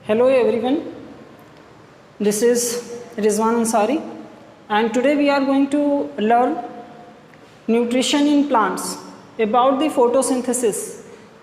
Hello everyone, this is Rizwan Ansari and today we are going to learn nutrition in plants about the photosynthesis।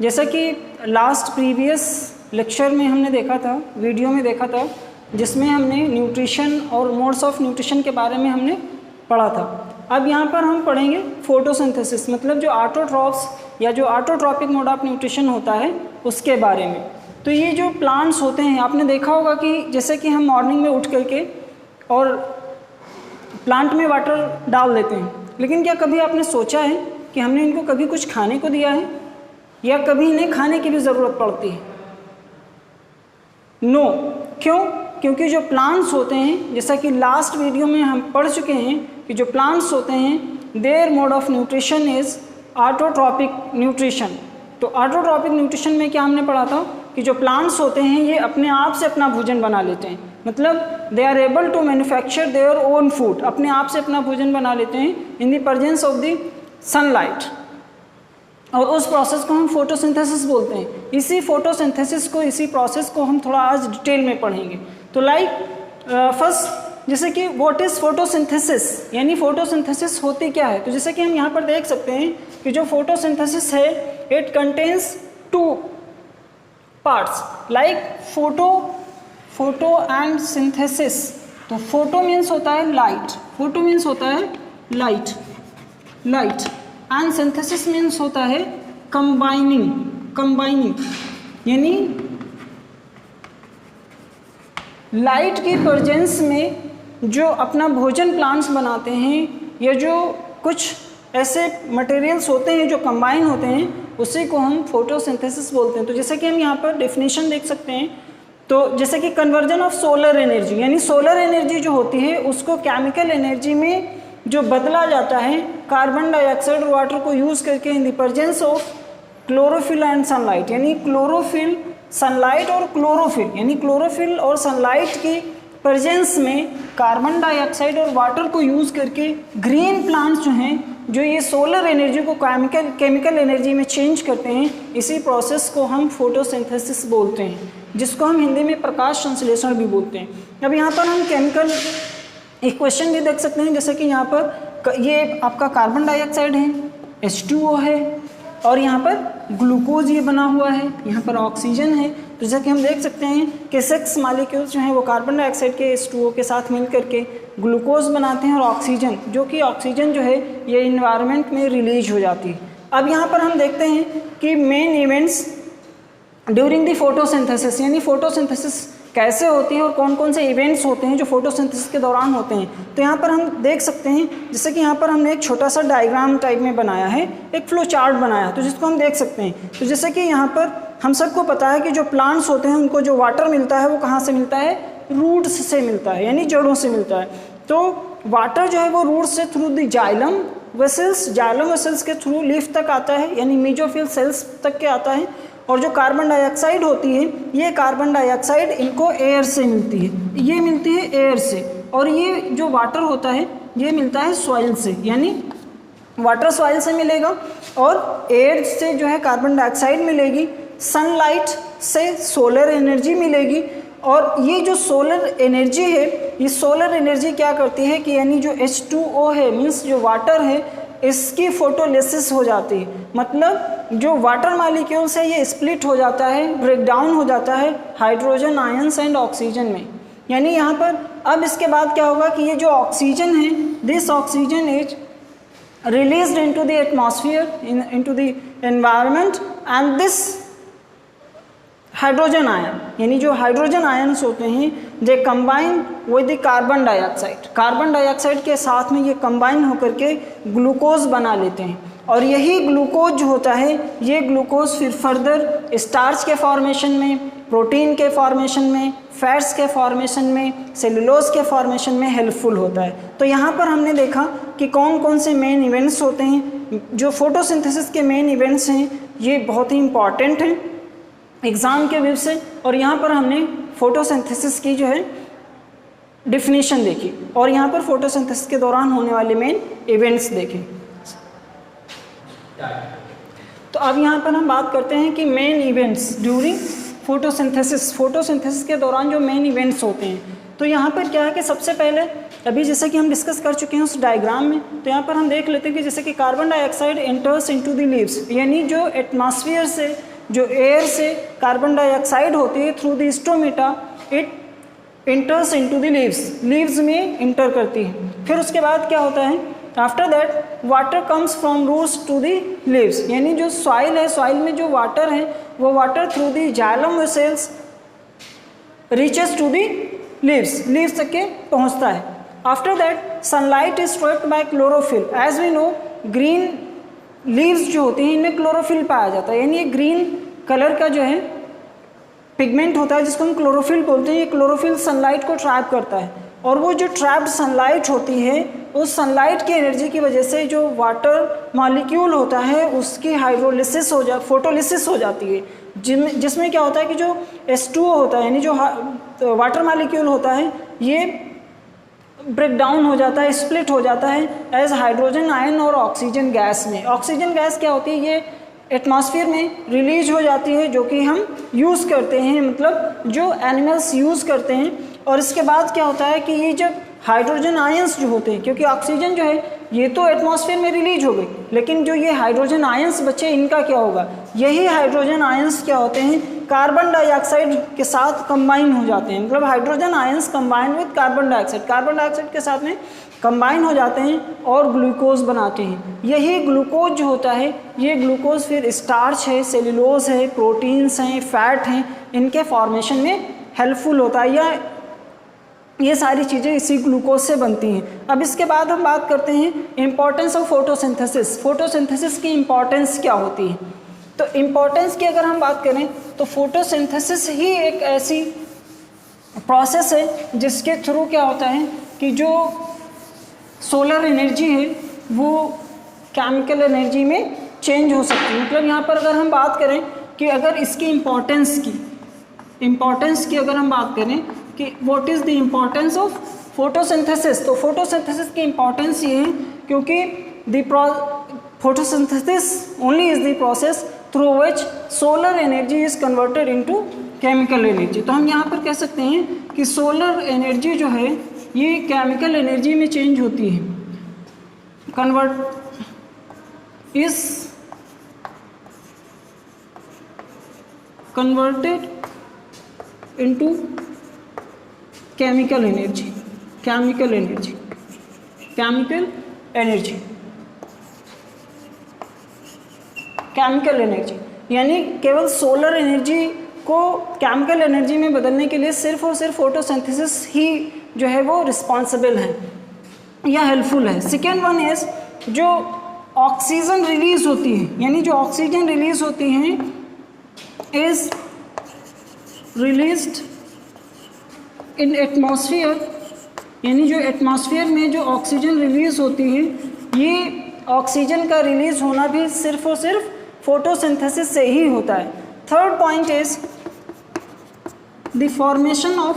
जैसा कि last previous lecture में हमने देखा था, video में देखा था, जिसमें हमने न्यूट्रिशन और मोड्स ऑफ न्यूट्रिशन के बारे में हमने पढ़ा था। अब यहाँ पर हम पढ़ेंगे फोटोसिंथेसिस, मतलब जो ऑटोट्रॉफ्स या जो ऑटोट्रॉपिक मोड ऑफ न्यूट्रिशन होता है उसके बारे में। तो ये जो प्लांट्स होते हैं, आपने देखा होगा कि जैसे कि हम मॉर्निंग में उठ करके और प्लांट में वाटर डाल देते हैं, लेकिन क्या कभी आपने सोचा है कि हमने इनको कभी कुछ खाने को दिया है या कभी इन्हें खाने की भी ज़रूरत पड़ती है? नो। क्यों? क्योंकि जो प्लांट्स होते हैं, जैसा कि लास्ट वीडियो में हम पढ़ चुके हैं कि जो प्लांट्स होते हैं their mode of nutrition is autotrophic nutrition. तो ऑटोट्रॉपिक न्यूट्रिशन में क्या हमने पढ़ा था कि जो प्लांट्स होते हैं ये अपने आप से अपना भोजन बना लेते हैं, मतलब they are able to manufacture their own food, अपने आप से अपना भोजन बना लेते हैं in the presence of the sunlight, और उस प्रोसेस को हम फोटोसिंथेसिस बोलते हैं। इसी फोटोसिंथेसिस को, इसी प्रोसेस को हम थोड़ा आज डिटेल में पढ़ेंगे। तो फर्स्ट जैसे कि व्हाट इज़ फोटोसिंथेसिस, यानी फोटोसिंथेसिस होती क्या है। तो जैसे कि हम यहाँ पर देख सकते हैं कि जो फोटोसिंथेसिस है it contains two parts like photo and synthesis. तो फोटो मीन्स होता है लाइट, फोटो मीन्स होता है लाइट एंड सिंथेसिस मीन्स होता है कंबाइनिंग, यानी लाइट की प्रेजेंस में जो अपना भोजन प्लांट्स बनाते हैं या जो कुछ ऐसे मटेरियल्स होते हैं जो कंबाइन होते हैं, उसी को हम फोटोसिंथेसिस बोलते हैं। तो जैसे कि हम यहाँ पर डेफिनेशन देख सकते हैं, तो जैसे कि कन्वर्जन ऑफ सोलर एनर्जी, यानी सोलर एनर्जी जो होती है उसको केमिकल एनर्जी में जो बदला जाता है कार्बन डाइऑक्साइड और वाटर को यूज़ करके इन the presence of chlorophyll and sunlight, यानी क्लोरोफिल, सनलाइट और क्लोरोफिल, यानी क्लोरोफिल और सनलाइट की प्रेजेंस में कार्बन डाइऑक्साइड और वाटर को यूज़ करके ग्रीन प्लांट्स जो हैं, जो ये सोलर एनर्जी को केमिकल एनर्जी में चेंज करते हैं, इसी प्रोसेस को हम फोटोसिंथेसिस बोलते हैं, जिसको हम हिंदी में प्रकाश संश्लेषण भी बोलते हैं। अब यहाँ पर हम केमिकल इक्वेशन भी देख सकते हैं, जैसे कि यहाँ पर ये आपका कार्बन डाइऑक्साइड है, H2O है, और यहाँ पर ग्लूकोज ये बना हुआ है, यहाँ पर ऑक्सीजन है। तो जैसा कि हम देख सकते हैं कि 6 मॉलिक्यूल्स जो हैं वो कार्बन डाइऑक्साइड के H2O के साथ मिल करके ग्लूकोज बनाते हैं, और ऑक्सीजन, जो कि ऑक्सीजन जो है ये इन्वायरमेंट में रिलीज हो जाती है। अब यहाँ पर हम देखते हैं कि main events during the photosynthesis, यानी फोटोसिंथेसिस कैसे होती है और कौन कौन से इवेंट्स होते हैं जो फोटोसिंथेसिस के दौरान होते हैं। तो यहाँ पर हम देख सकते हैं, जैसे कि यहाँ पर हमने एक छोटा सा डायग्राम टाइप में बनाया है, एक फ्लो चार्ट बनाया, तो जिसको हम देख सकते हैं। तो जैसे कि यहाँ पर हम सबको पता है कि जो प्लांट्स होते हैं उनको जो वाटर मिलता है वो कहाँ से मिलता है, रूट्स से मिलता है, यानी जड़ों से मिलता है। तो वाटर जो है वो रूट्स से थ्रू द जाइलम वेसल्स के थ्रू लीफ तक आता है, यानी मेसोफिल सेल्स तक के आता है। और जो कार्बन डाइऑक्साइड होती है, ये कार्बन डाइऑक्साइड इनको एयर से मिलती है, ये मिलती है एयर से, और ये जो वाटर होता है ये मिलता है सॉइल से, यानी वाटर सॉइल से मिलेगा, और एयर से जो है कार्बन डाइऑक्साइड मिलेगी, सनलाइट से सोलर एनर्जी मिलेगी। और ये जो सोलर एनर्जी है, ये सोलर एनर्जी क्या करती है कि यानी जो H2O है, मीन्स जो वाटर है, इसकी फोटोलिसिस हो जाती है, मतलब जो वाटर मॉलिक्यूल्स है ये स्प्लिट हो जाता है, ब्रेक डाउन हो जाता है हाइड्रोजन आयंस एंड ऑक्सीजन में। यानी यहाँ पर अब इसके बाद क्या होगा कि ये जो ऑक्सीजन है, this oxygen is released into the atmosphere, into the environment, and this hydrogen ion, यानी जो हाइड्रोजन आयन्स होते हैं they combine with the carbon dioxide के साथ में ये कंबाइन होकर के ग्लूकोज बना लेते हैं। और यही ग्लूकोज जो होता है, ये ग्लूकोज फिर फर्दर स्टार्च के फॉर्मेशन में, प्रोटीन के फॉर्मेशन में, फैट्स के फॉर्मेशन में, सेलुलोज के फॉर्मेशन में हेल्पफुल होता है। तो यहाँ पर हमने देखा कि कौन कौन से मेन इवेंट्स होते हैं, जो फोटोसिंथेसिस के मेन इवेंट्स हैं, ये बहुत ही इंपॉर्टेंट हैं एग्ज़ाम के व्यू से। और यहाँ पर हमने फोटोसिंथेसिस की जो है डिफिनीशन देखी, और यहाँ पर फोटोसिंथेसिस के दौरान होने वाले मेन इवेंट्स देखे। तो अब यहाँ पर हम बात करते हैं कि मेन इवेंट्स ड्यूरिंग फोटोसिंथेसिस के दौरान जो मेन इवेंट्स होते हैं, तो यहाँ पर क्या है कि सबसे पहले अभी जैसे कि हम डिस्कस कर चुके हैं उस डायग्राम में, तो यहाँ पर हम देख लेते हैं कि जैसे कि carbon dioxide enters into the leaves, यानी जो एटमॉस्फेयर से, जो एयर से कार्बन डाइऑक्साइड होती है through the stomata it enters into the leaves में इंटर करती है। फिर उसके बाद क्या होता है, after that water comes from roots to the leaves, यानी जो सॉइल है, सॉइल में जो वाटर है वो water through the xylem vessels reaches to the leaves तक के पहुंचता है। After that sunlight is trapped by chlorophyll. As we know green leaves जो होती हैं इनमें क्लोरोफिल पाया जाता है, यानी ये ग्रीन कलर का जो है पिगमेंट होता है जिसको हम क्लोरोफिल बोलते हैं। ये क्लोरोफिल सनलाइट को ट्रैप करता है, और वो जो ट्रैप्ड सनलाइट होती है उस सनलाइट की एनर्जी की वजह से जो वाटर मॉलिक्यूल होता है उसकी फोटोलिसिस हो जाती है, जिसमें क्या होता है कि जो H2O होता है, यानी जो वाटर मॉलिक्यूल होता है, ये ब्रेक डाउन हो जाता है, स्प्लिट हो जाता है एज हाइड्रोजन आयन और ऑक्सीजन गैस में। ऑक्सीजन गैस क्या होती है, ये एटमॉस्फेयर में रिलीज हो जाती है, जो कि हम यूज़ करते हैं, मतलब जो एनिमल्स यूज़ करते हैं। और इसके बाद क्या होता है कि ये जब हाइड्रोजन आयंस जो होते हैं, क्योंकि ऑक्सीजन जो है ये तो एटमॉस्फेयर में रिलीज हो गई, लेकिन जो ये हाइड्रोजन आयंस बचे इनका क्या होगा, यही हाइड्रोजन आयंस क्या होते हैं, कार्बन डाइऑक्साइड के साथ कंबाइन हो जाते हैं। मतलब hydrogen ions combine with carbon dioxide के साथ में कंबाइन हो जाते हैं और ग्लूकोज बनाते हैं। यही ग्लूकोज जो होता है, ये ग्लूकोज फिर स्टार्च है, सेल्यूलोज है, प्रोटीन्स हैं, फैट हैं, इनके फॉर्मेशन में हेल्पफुल होता है, या ये सारी चीज़ें इसी ग्लूकोज से बनती हैं। अब इसके बाद हम बात करते हैं इम्पॉर्टेंस ऑफ फोटोसिंथेसिस की इम्पॉर्टेंस क्या होती है। तो इम्पॉर्टेंस की अगर हम बात करें तो फोटोसिंथेसिस ही एक ऐसी प्रोसेस है जिसके थ्रू क्या होता है कि जो सोलर एनर्जी है वो केमिकल एनर्जी में चेंज हो सकती है। मतलब यहाँ पर अगर हम बात करें कि अगर इसकी इम्पॉर्टेंस की अगर हम बात करें कि what is the importance of photosynthesis, तो फोटोसिंथेसिस की इम्पॉर्टेंस ये है क्योंकि photosynthesis only is the process through which solar energy is converted into chemical energy. तो हम यहाँ पर कह सकते हैं कि सोलर एनर्जी जो है ये केमिकल एनर्जी में चेंज होती है, कन्वर्टेड इनटू केमिकल एनर्जी, यानी केवल सोलर एनर्जी को केमिकल एनर्जी में बदलने के लिए सिर्फ और सिर्फ फोटोसिंथेसिस ही जो है वो रिस्पॉन्सिबल है या हेल्पफुल है। सेकेंड वन इज जो ऑक्सीजन रिलीज होती है, यानी जो ऑक्सीजन रिलीज होती है इज रिलीज्ड इन एटमॉस्फेयर, यानी जो एटमॉस्फेयर में जो ऑक्सीजन रिलीज होती है, ये ऑक्सीजन का रिलीज होना भी सिर्फ और सिर्फ फोटोसिंथेसिस से ही होता है। Third point is the formation of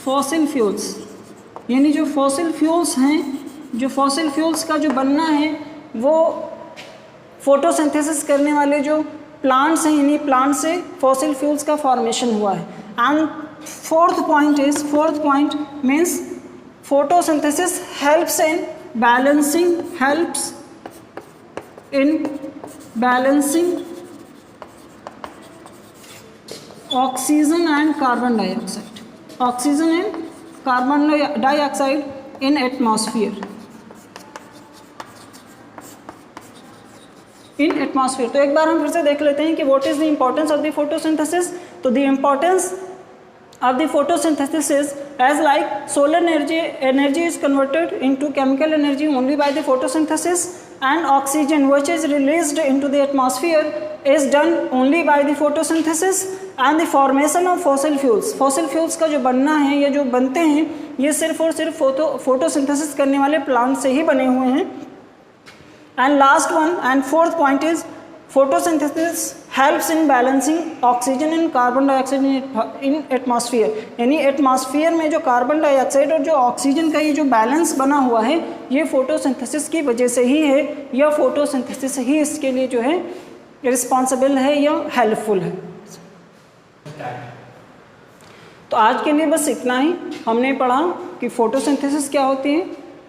fossil fuels, यानी जो फॉसिल फ्यूल्स हैं, जो फॉसिल फ्यूल्स का जो बनना है वो फोटोसिंथेसिस करने वाले जो प्लांट्स हैं, यानी प्लांट से फॉसिल फ्यूल्स का फॉर्मेशन हुआ है। And fourth point means photosynthesis helps in balancing oxygen and carbon dioxide in atmosphere. तो एक बार हम फिर से देख लेते हैं कि what is the importance of the photosynthesis. तो the importance of the photosynthesis is as like solar energy is converted into chemical energy only by the photosynthesis, and oxygen which is released into the atmosphere is done only by the photosynthesis, and the formation of fossil fuels का जो बनना है या जो बनते हैं ये सिर्फ और सिर्फ फोटोसिंथेसिस करने वाले प्लांट से ही बने हुए हैं। And last one and fourth point is photosynthesis helps in balancing oxygen and carbon dioxide in atmosphere, यानी एटमॉस्फेयर में जो कार्बन डाइऑक्साइड और जो ऑक्सीजन का ये जो बैलेंस बना हुआ है ये फोटोसिंथेसिस की वजह से ही है, या फोटोसिंथेसिस ही इसके लिए जो है रिस्पॉन्सिबल है या हेल्पफुल है। तो आज के लिए बस इतना ही। हमने पढ़ा कि फोटोसिंथेसिस क्या होती है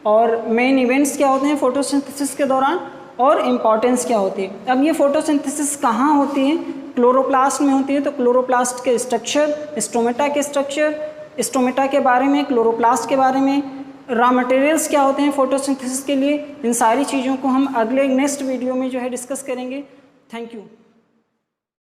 और मेन इवेंट्स क्या होते हैं फोटोसिंथेसिस के दौरान और इम्पॉर्टेंस क्या होती है। अब ये फोटोसिंथेसिस कहाँ होती है? क्लोरोप्लास्ट में होती है। तो क्लोरोप्लास्ट के स्ट्रक्चर, स्टोमेटा के स्ट्रक्चर, स्टोमेटा के बारे में, क्लोरोप्लास्ट के बारे में, रॉ मटेरियल्स क्या होते हैं फोटोसिंथेसिस के लिए, इन सारी चीज़ों को हम अगले नेक्स्ट वीडियो में जो है डिस्कस करेंगे। Thank you.